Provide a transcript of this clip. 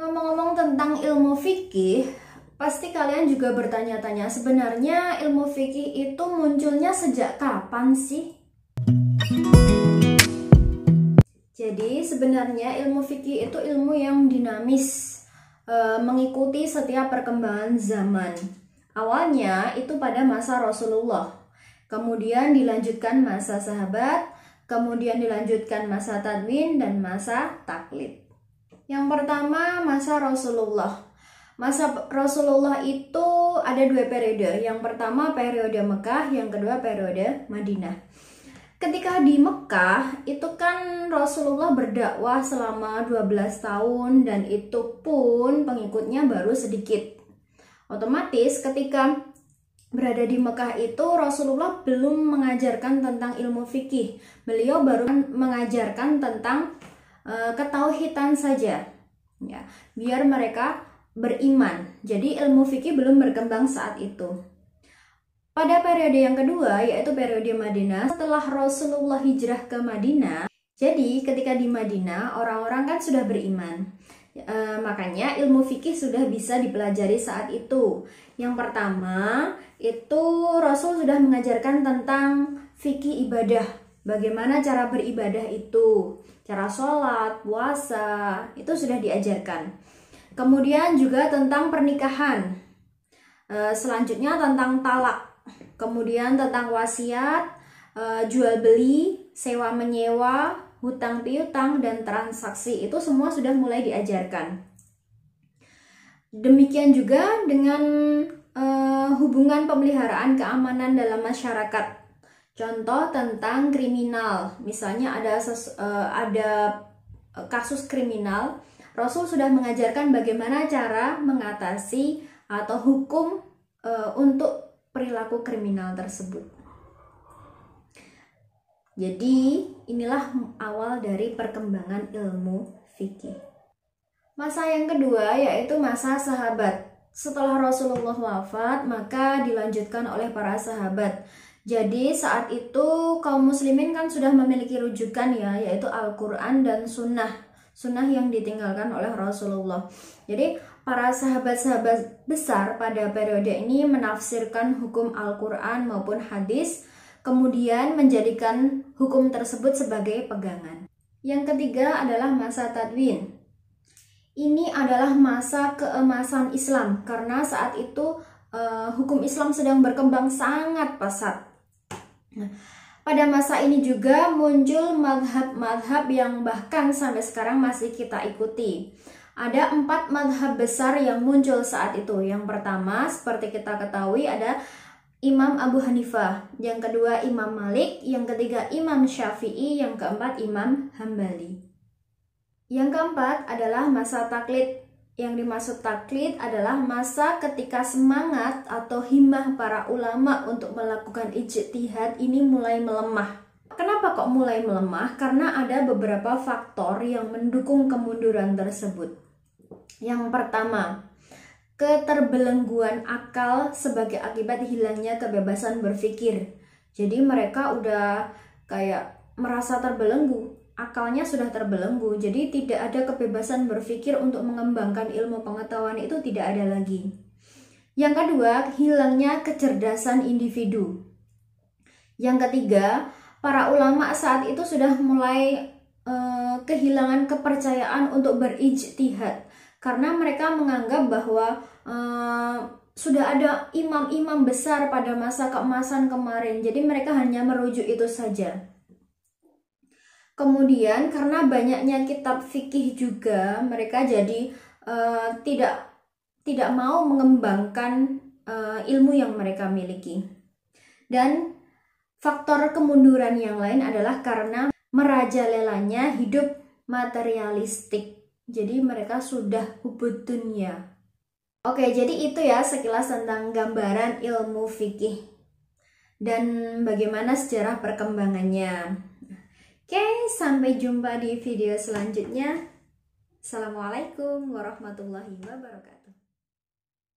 Ngomong-ngomong tentang ilmu fikih, pasti kalian juga bertanya-tanya, sebenarnya ilmu fikih itu munculnya sejak kapan sih? Jadi sebenarnya ilmu fikih itu ilmu yang dinamis, mengikuti setiap perkembangan zaman. Awalnya itu pada masa Rasulullah, kemudian dilanjutkan masa sahabat, kemudian dilanjutkan masa tadwin dan masa taklid. Yang pertama, masa Rasulullah. Masa Rasulullah itu ada dua periode. Yang pertama periode Mekah, yang kedua periode Madinah. Ketika di Mekah, itu kan Rasulullah berdakwah selama 12 tahun dan itu pun pengikutnya baru sedikit. Otomatis ketika berada di Mekah itu Rasulullah belum mengajarkan tentang ilmu fikih. Beliau baru mengajarkan tentang ketauhidan saja, ya, biar mereka beriman. Jadi ilmu fikih belum berkembang saat itu. Pada periode yang kedua, yaitu periode Madinah, setelah Rasulullah hijrah ke Madinah, jadi ketika di Madinah orang-orang kan sudah beriman. Makanya ilmu fikih sudah bisa dipelajari saat itu. Yang pertama itu Rasul sudah mengajarkan tentang fikih ibadah, bagaimana cara beribadah itu, cara sholat, puasa, itu sudah diajarkan. Kemudian juga tentang pernikahan, selanjutnya tentang talak, kemudian tentang wasiat, jual beli, sewa menyewa, hutang piutang, dan transaksi, itu semua sudah mulai diajarkan. Demikian juga dengan hubungan pemeliharaan keamanan dalam masyarakat. Contoh tentang kriminal, misalnya ada kasus kriminal, Rasul sudah mengajarkan bagaimana cara mengatasi atau hukum untuk perilaku kriminal tersebut. Jadi inilah awal dari perkembangan ilmu fikih. Masa yang kedua yaitu masa sahabat. Setelah Rasulullah wafat, maka dilanjutkan oleh para sahabat. Jadi saat itu kaum muslimin kan sudah memiliki rujukan ya, yaitu Al-Quran dan Sunnah yang ditinggalkan oleh Rasulullah. Jadi para sahabat-sahabat besar pada periode ini menafsirkan hukum Al-Quran maupun hadis, kemudian menjadikan hukum tersebut sebagai pegangan. Yang ketiga adalah masa tadwin. Ini adalah masa keemasan Islam karena saat itu hukum Islam sedang berkembang sangat pesat. Nah, pada masa ini juga muncul madhab-madhab yang bahkan sampai sekarang masih kita ikuti. Ada 4 madhab besar yang muncul saat itu. Yang pertama, seperti kita ketahui, ada Imam Abu Hanifah. Yang kedua, Imam Malik. Yang ketiga, Imam Syafi'i. Yang keempat, Imam Hambali. Yang keempat adalah masa taklid. Yang dimaksud taklid adalah masa ketika semangat atau himmah para ulama untuk melakukan ijtihad ini mulai melemah. Kenapa kok mulai melemah? Karena ada beberapa faktor yang mendukung kemunduran tersebut. Yang pertama, keterbelengguan akal sebagai akibat hilangnya kebebasan berpikir. Jadi mereka udah kayak merasa terbelenggu. Akalnya sudah terbelenggu, jadi tidak ada kebebasan berpikir untuk mengembangkan ilmu pengetahuan, itu tidak ada lagi. Yang kedua, hilangnya kecerdasan individu. Yang ketiga, para ulama saat itu sudah mulai kehilangan kepercayaan untuk berijtihad karena mereka menganggap bahwa sudah ada imam-imam besar pada masa keemasan kemarin, jadi mereka hanya merujuk itu saja. Kemudian karena banyaknya kitab fikih juga, mereka jadi tidak mau mengembangkan ilmu yang mereka miliki. Dan faktor kemunduran yang lain adalah karena merajalelanya hidup materialistik. Jadi mereka sudah hubud dunia. Oke, jadi itu ya sekilas tentang gambaran ilmu fikih dan bagaimana sejarah perkembangannya. Oke, sampai jumpa di video selanjutnya. Assalamualaikum warahmatullahi wabarakatuh.